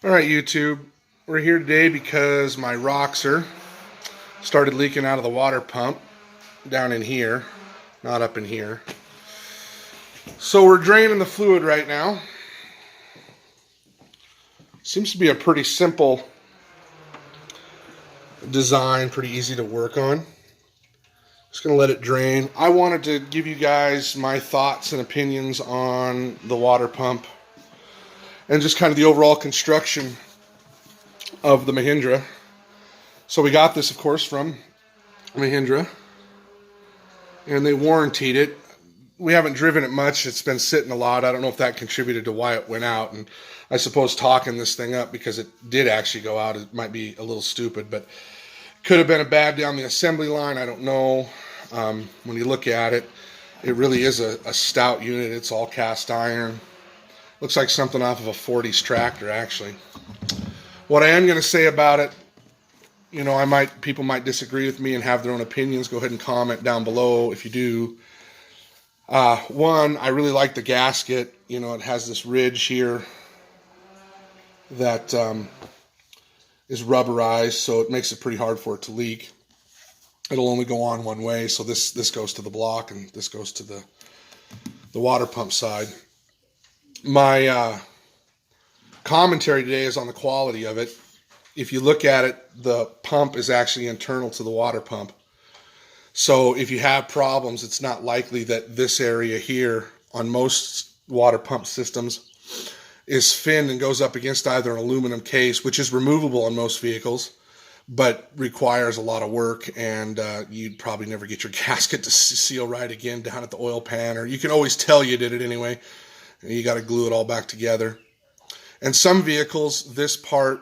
All right, YouTube. We're here today because my Roxor started leaking out of the water pump down in here, not up in here. So we're draining the fluid right now. Seems to be a pretty simple design, pretty easy to work on. Just going to let it drain. I wanted to give you guys my thoughts and opinions on the water pump and just kind of the overall construction of the Mahindra. So we got this, of course, from Mahindra, and they warrantied it. We haven't driven it much. It's been sitting a lot. I don't know if that contributed to why it went out. And I suppose talking this thing up because it did actually go out, it might be a little stupid, but could have been a bad day on the assembly line. I don't know. When you look at it, it really is a stout unit. It's all cast iron. Looks like something off of a 40s tractor, actually. What I am going to say about it, you know, people might disagree with me and have their own opinions. Go ahead and comment down below if you do. One, I really like the gasket. You know, it has this ridge here that is rubberized, so it makes it pretty hard for it to leak. It'll only go on one way, so this goes to the block and this goes to the water pump side. My commentary today is on the quality of it. If you look at it, the pump is actually internal to the water pump. So if you have problems, it's not likely that this area here on most water pump systems is finned and goes up against either an aluminum case, which is removable on most vehicles, but requires a lot of work, and you'd probably never get your gasket to seal right again down at the oil pan, or you can always tell you did it anyway. You got to glue it all back together. And some vehicles, this part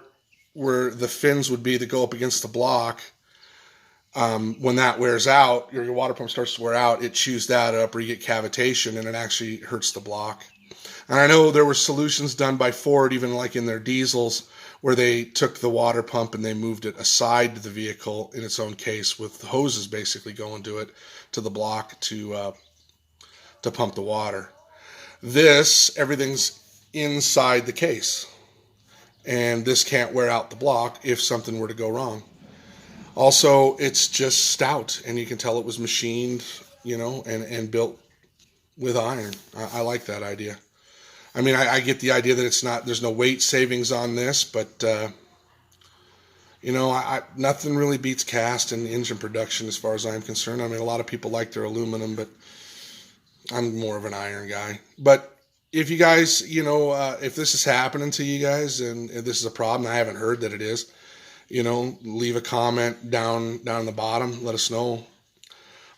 where the fins would be that go up against the block, when that wears out, your water pump starts to wear out, it chews that up, or you get cavitation, and it actually hurts the block. And I know there were solutions done by Ford, even like in their diesels, where they took the water pump and they moved it aside to the vehicle in its own case, with the hoses basically going to it, to the block to pump the water. Everything's inside the case, and this can't wear out the block if something were to go wrong. Also, it's just stout, and you can tell it was machined, you know, and built with iron. I like that idea. I mean, I get the idea that there's no weight savings on this, but, you know, nothing really beats cast in engine production as far as I'm concerned. I mean, a lot of people like their aluminum, but I'm more of an iron guy. But if you guys, you know, if this is happening to you guys and if this is a problem, I haven't heard that it is, you know, leave a comment down in the bottom. Let us know.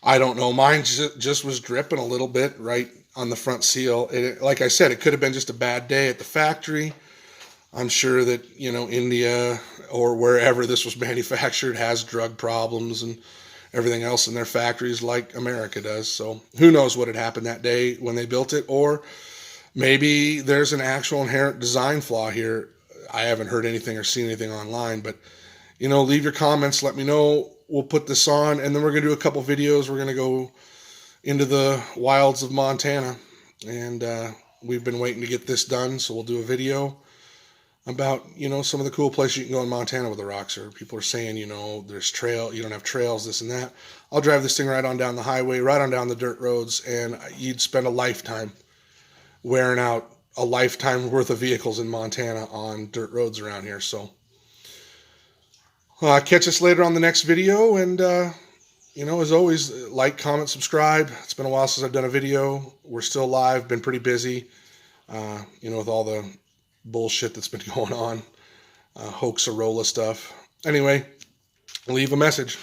I don't know. Mine just was dripping a little bit right on the front seal. Like I said, it could have been just a bad day at the factory. I'm sure that, you know, India or wherever this was manufactured has drug problems and everything else in their factories like America does. So who knows what had happened that day when they built it, or maybe there's an actual inherent design flaw here. I haven't heard anything or seen anything online, but, you know, leave your comments. Let me know. We'll put this on, and then we're going to do a couple videos. We're going to go into the wilds of Montana, and we've been waiting to get this done, so we'll do a video about, you know, some of the cool places you can go in Montana with a Roxor. People are saying, you know, you don't have trails, this and that. I'll drive this thing right on down the highway, right on down the dirt roads, and you'd spend a lifetime wearing out a lifetime worth of vehicles in Montana on dirt roads around here. So catch us later on the next video, and you know, as always, like, comment, subscribe. It's been a while since I've done a video. We're still live, been pretty busy, you know, with all the bullshit that's been going on, hoax-a-rolla stuff. Anyway, leave a message.